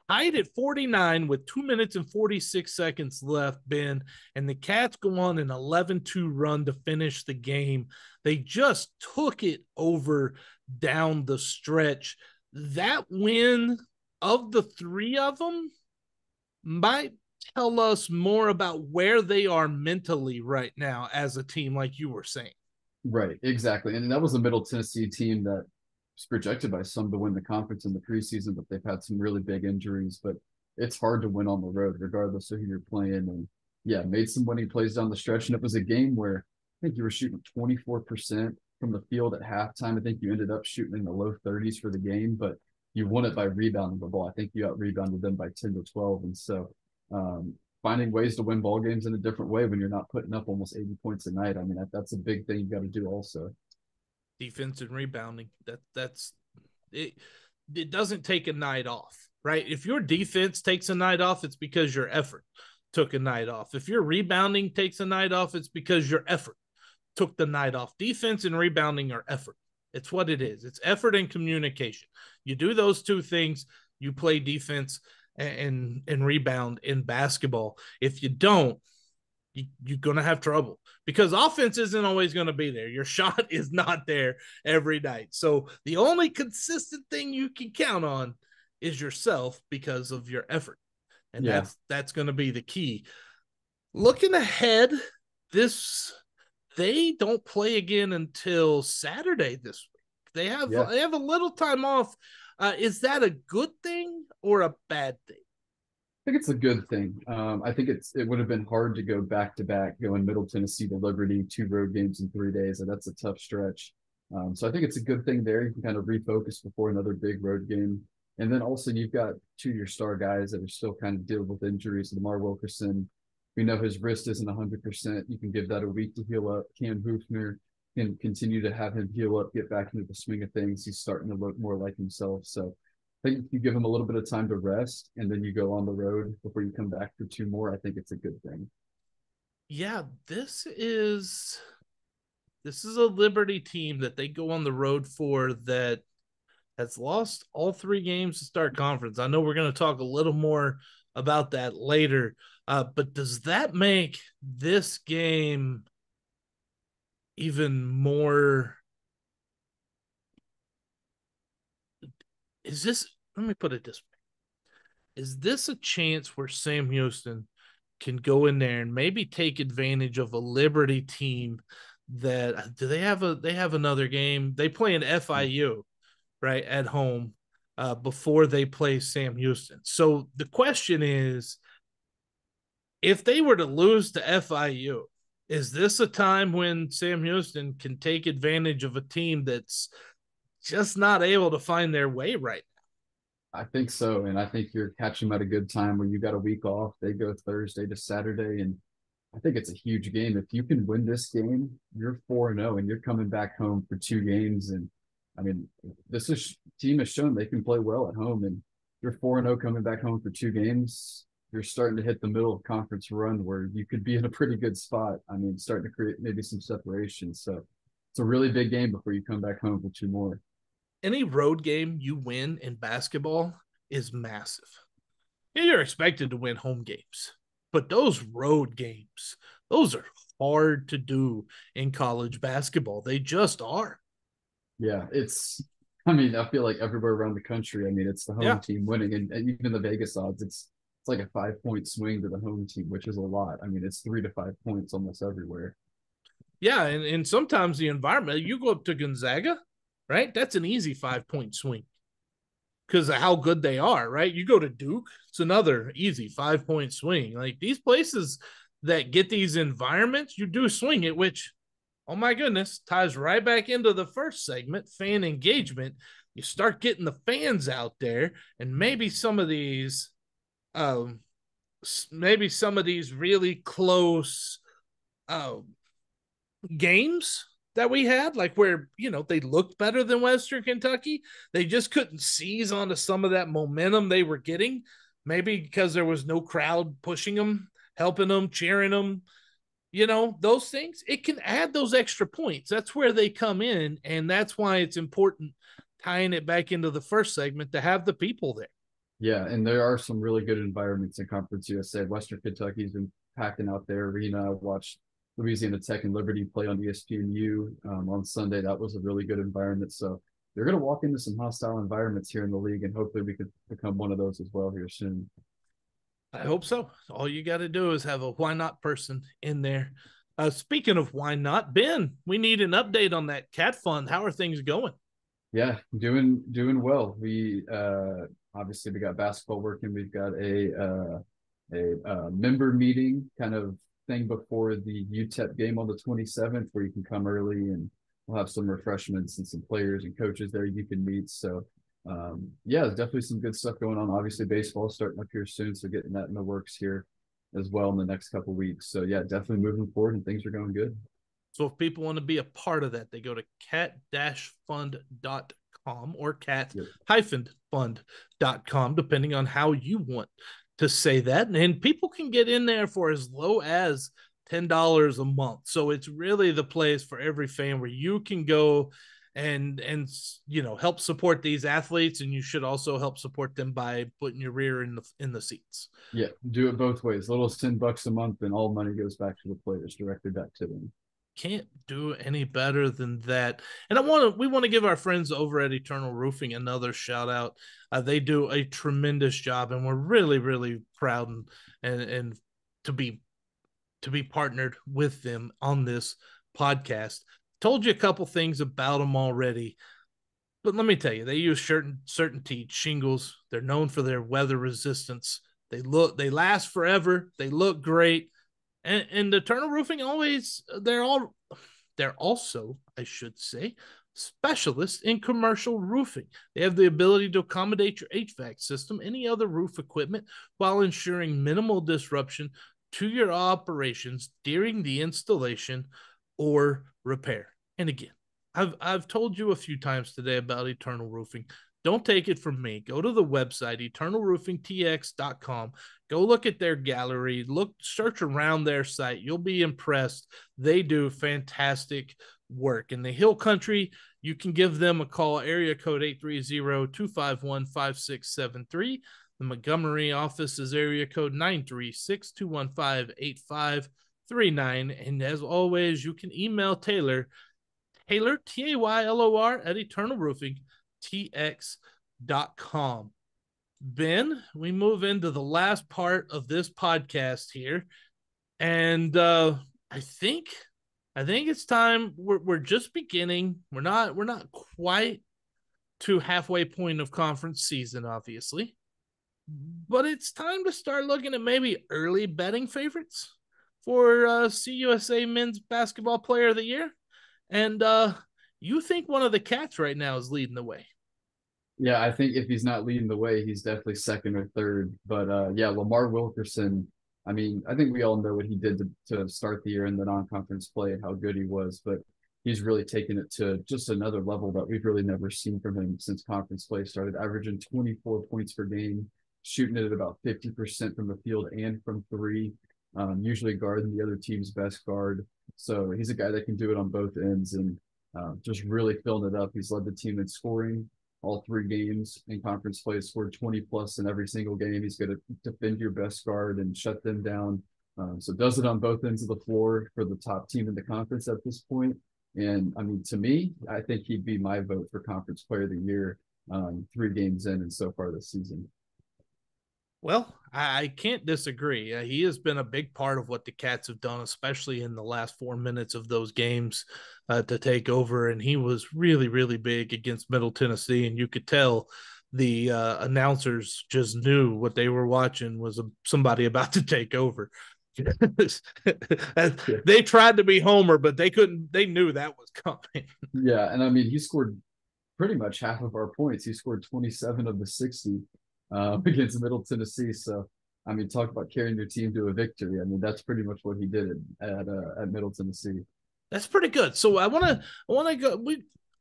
Tied at 49 with 2 minutes and 46 seconds left, Ben, and the Cats go on an 11-2 run to finish the game. They just took it over down the stretch. That win of the three of them might tell us more about where they are mentally right now as a team, like you were saying. Right, exactly. And that was a Middle Tennessee team that was projected by some to win the conference in the preseason, but they've had some really big injuries. But it's hard to win on the road, regardless of who you're playing. And yeah, made some winning plays down the stretch. And it was a game where I think you were shooting 24% from the field at halftime. I think you ended up shooting in the low 30s for the game, but you won it by rebounding the ball. I think you out rebounded them by 10 to 12. And so finding ways to win ball games in a different way when you're not putting up almost 80 points a night. I mean, that's a big thing you got to do also. Defense and rebounding. That's it. It doesn't take a night off, right? If your defense takes a night off, it's because your effort took a night off. If your rebounding takes a night off, it's because your effort took the night off. Defense and rebounding are effort. It's what it is. It's effort and communication. You do those two things, you play defense and rebound in basketball. If you don't, you're going to have trouble because offense isn't always going to be there. Your shot is not there every night. So the only consistent thing you can count on is yourself because of your effort. And Yeah. that's going to be the key. Looking ahead, they don't play again until Saturday this week. They have a little time off. Is that a good thing or a bad thing? I think it's a good thing. I think it would have been hard to go back to back, going Middle Tennessee to Liberty, 2 road games in 3 days, and that's a tough stretch. So I think it's a good thing there. You can kind of refocus before another big road game. And then also you've got two of your star guys that are still kind of dealing with injuries. Lamar Wilkerson, we know his wrist isn't 100%. You can give that a week to heal up. Cam Hoofner can continue to have him heal up, get back into the swing of things. He's starting to look more like himself. So I think if you give him a little bit of time to rest and then you go on the road before you come back for two more, I think it's a good thing. Yeah, this is a Liberty team that they go on the road for that has lost all 3 games to start conference. I know we're going to talk a little more about that later, but does that make this game even more? Let me put it this way. Is this a chance where Sam Houston can go in there and maybe take advantage of a Liberty team that they have another game? They play an FIU, right, at home before they play Sam Houston. So the question is, if they were to lose to FIU, is this a time when Sam Houston can take advantage of a team that's just not able to find their way right I think so. And I think you're catching them at a good time where you got a week off. They go Thursday to Saturday. And I think it's a huge game. If you can win this game, you're 4-0 and you're coming back home for 2 games. And I mean, team has shown they can play well at home. And you're 4-0 coming back home for 2 games. you're starting to hit the middle of conference run where you could be in a pretty good spot. I mean, starting to create maybe some separation. So it's a really big game before you come back home for two more. Any road game you win in basketball is massive. You're expected to win home games, but those road games, those are hard to do in college basketball. They just are. Yeah, I mean, I feel like everywhere around the country, I mean, it's the home Yeah. team winning, and even the Vegas odds, it's like a 5 point swing to the home team, which is a lot. I mean, it's 3 to 5 points almost everywhere. Yeah. And sometimes the environment, you go up to Gonzaga, right? That's an easy 5 point swing because of how good they are, right? You go to Duke, it's another easy 5 point swing. Like these places that get these environments, you do swing it, which, oh my goodness, ties right back into the first segment, fan engagement. You start getting the fans out there, and um, maybe some of these really close uh, games that we had, like where they looked better than Western Kentucky, they just couldn't seize onto some of that momentum they were getting. Maybe because there was no crowd pushing them, helping them, cheering them. Those things, it can add those extra points. That's where they come in, and that's why it's important, tying it back into the first segment, to have the people there. Yeah, and there are some really good environments in Conference USA. Western Kentucky's been packing out their arena. I watched Louisiana Tech and Liberty play on ESPNU on Sunday. That was a really good environment. So they're going to walk into some hostile environments here in the league, and hopefully we could become one of those as well here soon. I hope so. All you got to do is have a why not person in there. Speaking of why not, Ben, we need an update on that cat fund. How are things going? Yeah, doing well. We obviously we got basketball working. We've got a member meeting kind of thing before the UTEP game on the 27th, where you can come early and we'll have some refreshments and some players and coaches there you can meet. So yeah, there's definitely some good stuff going on. Obviously, baseball starting up here soon, so getting that in the works here as well in the next couple of weeks. So yeah, definitely moving forward and things are going good. So if people want to be a part of that, they go to cat-fund.com or cat-fund.com, depending on how you want to say that. And people can get in there for as low as $10 a month. So it's really the place for every fan where you can go and help support these athletes, and you should also help support them by putting your rear in the seats. Yeah, do it both ways. Little as $10 a month, and all money goes back to the players, directly back to them. Can't do any better than that. And we want to give our friends over at Eternal Roofing another shout out. They do a tremendous job, and we're really, really proud and to be partnered with them on this podcast. Told you a couple things about them already, but let me tell you, they use certainty shingles. They're known for their weather resistance. They last forever. They look great. And Eternal Roofing they're also, I should say, specialists in commercial roofing. They have the ability to accommodate your HVAC system, any other roof equipment, while ensuring minimal disruption to your operations during the installation or repair. And again, I've told you a few times today about Eternal Roofing. Don't take it from me. Go to the website, eternalroofingtx.com. Go look at their gallery. Search around their site. You'll be impressed. They do fantastic work. In the Hill Country, you can give them a call, area code 830-251-5673. The Montgomery office is area code 936-215-8539. And as always, you can email Taylor, Taylor, at eternalroofingtx.com. Ben, we move into the last part of this podcast here. And I think it's time. We're just beginning. We're not quite to halfway point of conference season, obviously. But it's time to start looking at maybe early betting favorites for CUSA Men's Basketball Player of the Year. And you think one of the cats right now is leading the way. Yeah, I think if he's not leading the way, he's definitely second or third. But yeah, Lamar Wilkerson, I mean, I think we all know what he did to start the year in the non-conference play and how good he was, but he's really taken it to just another level that we've really never seen from him since conference play started, averaging 24 points per game, shooting it at about 50% from the field and from three, usually guarding the other team's best guard. So he's a guy that can do it on both ends and just really filling it up. He's led the team in scoring all 3 games in conference play, scored 20 plus in every single game. He's going to defend your best guard and shut them down. So does it on both ends of the floor for the top team in the conference at this point. And I mean, to me, I think he'd be my vote for Conference Player of the Year 3 games in and so far this season. Well, I can't disagree. He has been a big part of what the Cats have done, especially in the last 4 minutes of those games to take over. And he was really, really big against Middle Tennessee. And you could tell the announcers just knew what they were watching was somebody about to take over. They tried to be Homer, but they couldn't. They knew that was coming. Yeah, and I mean, he scored pretty much half of our points. He scored 27 of the 60 against Middle Tennessee. So, I mean, talk about carrying your team to a victory. I mean, that's pretty much what he did at Middle Tennessee. That's pretty good. So I want to go.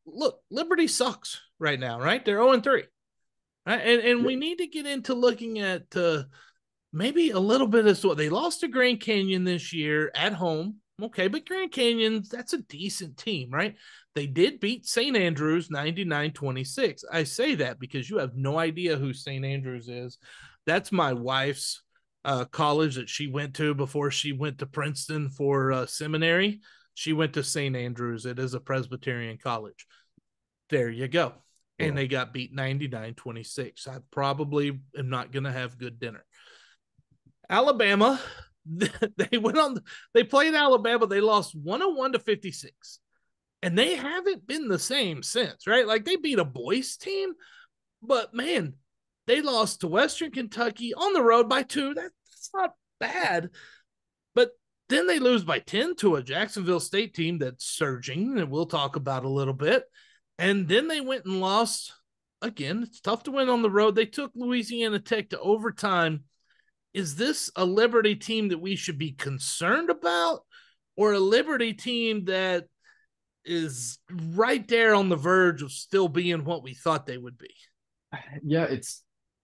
Look, Liberty sucks right now, right? They're 0-3, right? And we need to get into looking at maybe a little bit of what they lost to Grand Canyon this year at home. Okay, but Grand Canyon, that's a decent team, right? They did beat St. Andrews 99-26. I say that because you have no idea who St. Andrews is. That's my wife's college that she went to before she went to Princeton for seminary. She went to St. Andrews. It is a Presbyterian college. There you go. And they got beat 99-26. I probably am not going to have good dinner. Alabama, they played Alabama. They lost 101-56. And they haven't been the same since, right? Like they beat a boys team, but man, they lost to Western Kentucky on the road by 2. That's not bad. But then they lose by 10 to a Jacksonville State team that's surging, and we'll talk about a little bit. And then they went and lost again. It's tough to win on the road. They took Louisiana Tech to overtime. Is this a Liberty team that we should be concerned about, or a Liberty team that is right there on the verge of still being what we thought they would be? Yeah,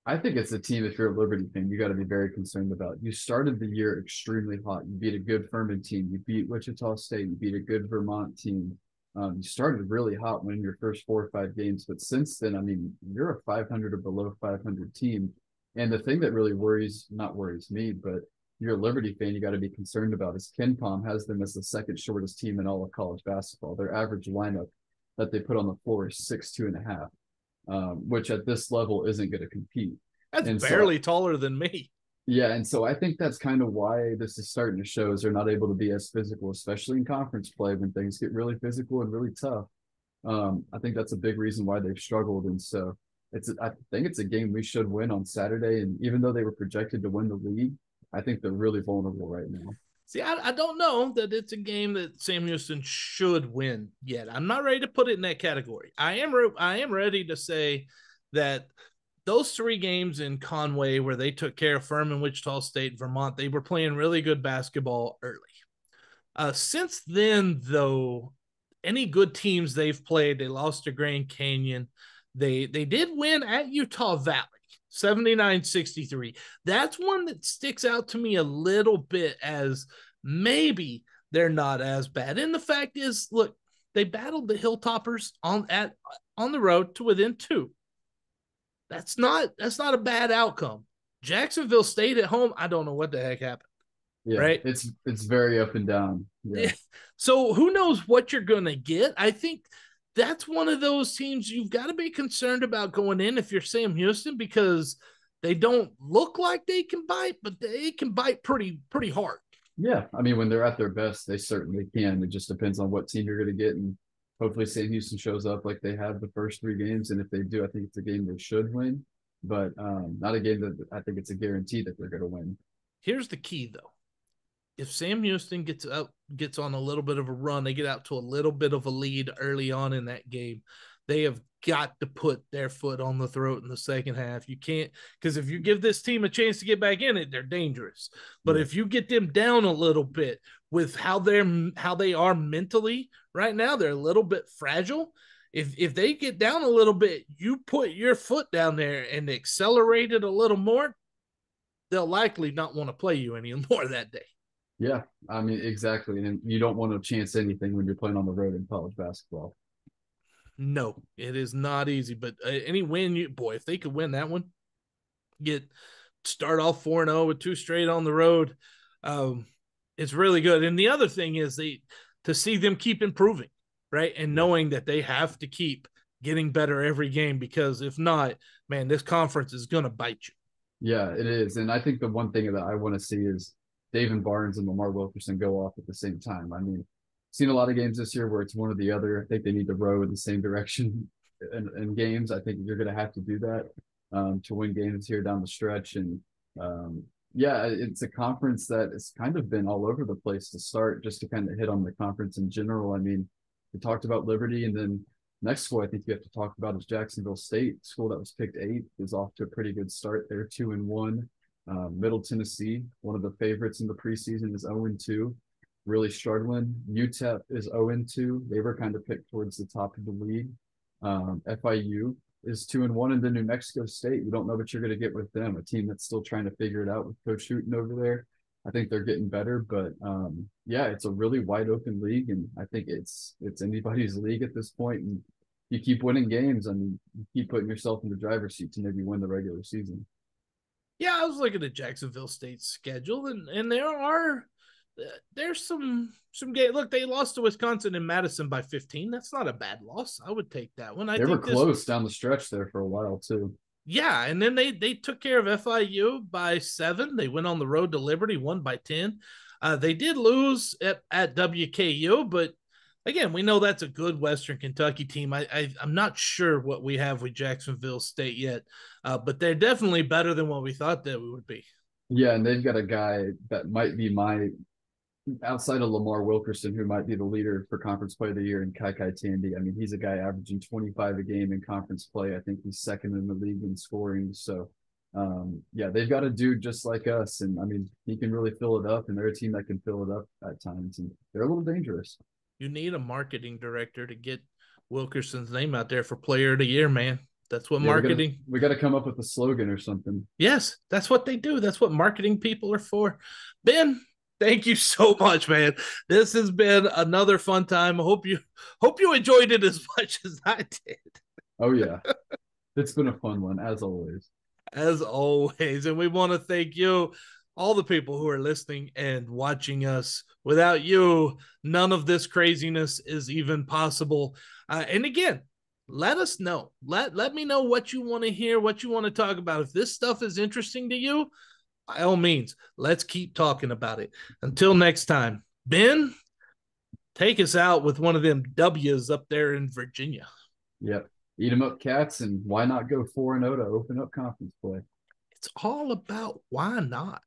I think it's a team, if you're a Liberty fan, you got to be very concerned about. You started the year extremely hot. You beat a good Furman team. You beat Wichita State. You beat a good Vermont team. You started really hot winning your first 4 or 5 games. But since then, I mean, you're a 500 or below 500 team. And the thing that really not worries me, but you're a Liberty fan, you got to be concerned about is KenPom has them as the second shortest team in all of college basketball. Their average lineup that they put on the floor is 6'2.5", which at this level isn't going to compete. That's barely taller than me. Yeah, and so I think that's kind of why this is starting to show is they're not able to be as physical, especially in conference play when things get really physical and really tough. I think that's a big reason why they've struggled. And so I think it's a game we should win on Saturday. And even though they were projected to win the league, I think they're really vulnerable right now. See, I don't know that it's a game that Sam Houston should win yet. I'm not ready to put it in that category. I am ready to say that those 3 games in Conway where they took care of Furman, Wichita State, Vermont, they were playing really good basketball early. Since then, though, any good teams they've played, they lost to Grand Canyon. They did win at Utah Valley, 79-63. That's one that sticks out to me a little bit as maybe they're not as bad. And the fact is, look, they battled the Hilltoppers on the road to within 2. That's not a bad outcome. Jacksonville State at home, I don't know what the heck happened. Yeah, right? It's very up and down. Yeah. So who knows what you're going to get? I think that's one of those teams you've got to be concerned about going in if you're Sam Houston, because they don't look like they can bite, but they can bite pretty hard. Yeah, I mean, when they're at their best, they certainly can. It just depends on what team you're going to get, and hopefully Sam Houston shows up like they have the first 3 games, and if they do, I think it's a game they should win, but not a game that I think it's a guarantee that they're going to win. Here's the key, though. If Sam Houston gets on a little bit of a run, they get out to a little bit of a lead early on in that game, they have got to put their foot on the throat in the second half. You can't, because if you give this team a chance to get back in it, they're dangerous. But if you get them down a little bit with how they are mentally right now, they're a little bit fragile. if they get down a little bit, you put your foot down there and accelerate it a little more, they'll likely not want to play you anymore that day. Yeah, I mean, exactly. And you don't want to chance anything when you're playing on the road in college basketball. No, it is not easy. But any win, boy, if they could win that one, get start off 4-0 with two straight on the road, um, it's really good. And the other thing is to see them keep improving, right, and Yeah. knowing that they have to keep getting better every game, because if not, man, this conference is gonna bite you. Yeah, it is. And I think the one thing that I want to see is David Barnes and Lamar Wilkerson go off at the same time. I mean, seen a lot of games this year where it's one or the other. I think they need to row in the same direction in games. I think you're going to have to do that to win games here down the stretch. And yeah, it's a conference that has kind of been all over the place to start, just to kind of hit on the conference in general. I mean, we talked about Liberty, and then next school I think you have to talk about is Jacksonville State, school that was picked 8th, is off to a pretty good start there, 2-1. Middle Tennessee, one of the favorites in the preseason, is 0-2, really struggling. UTEP is 0-2. They were kind of picked towards the top of the league. FIU is 2-1, and then New Mexico State. You don't know what you're going to get with them, a team that's still trying to figure it out with Coach Hooten over there. I think they're getting better, but yeah, it's a really wide open league, and I think it's anybody's league at this point. And you keep winning games, I mean, you keep putting yourself in the driver's seat to maybe win the regular season. Yeah, I was looking at Jacksonville State's schedule, and there's some game. Look, they lost to Wisconsin in Madison by 15. That's not a bad loss. I would take that one. I They were think this. close down the stretch there for a while too. Yeah, and then they took care of FIU by 7. They went on the road to Liberty, won by 10. They did lose at WKU, but again, we know that's a good Western Kentucky team. I'm not sure what we have with Jacksonville State yet, but they're definitely better than what we thought that we would be. Yeah, and they've got a guy that might be my outside of Lamar Wilkerson, who might be the leader for conference play of the year in Kai Tandy. I mean, he's a guy averaging 25 a game in conference play. I think he's second in the league in scoring. So, yeah, they've got a dude just like us. And I mean, he can really fill it up, and they're a team that can fill it up at times. And they're a little dangerous. You need a marketing director to get Wilkerson's name out there for player of the year, man. That's what marketing. We got to come up with a slogan or something. Yes, that's what they do. That's what marketing people are for. Ben, thank you so much, man. This has been another fun time. I hope you enjoyed it as much as I did. Oh yeah. It's been a fun one, as always. As always. And we want to thank you, all the people who are listening and watching us. Without you, none of this craziness is even possible. And again, let us know. Let me know what you want to hear, what you want to talk about. If this stuff is interesting to you, by all means, let's keep talking about it. Until next time, Ben, take us out with one of them W's up there in Virginia. Yep. Eat them up, Cats, and why not go 4-0 to open up conference play? It's all about why not.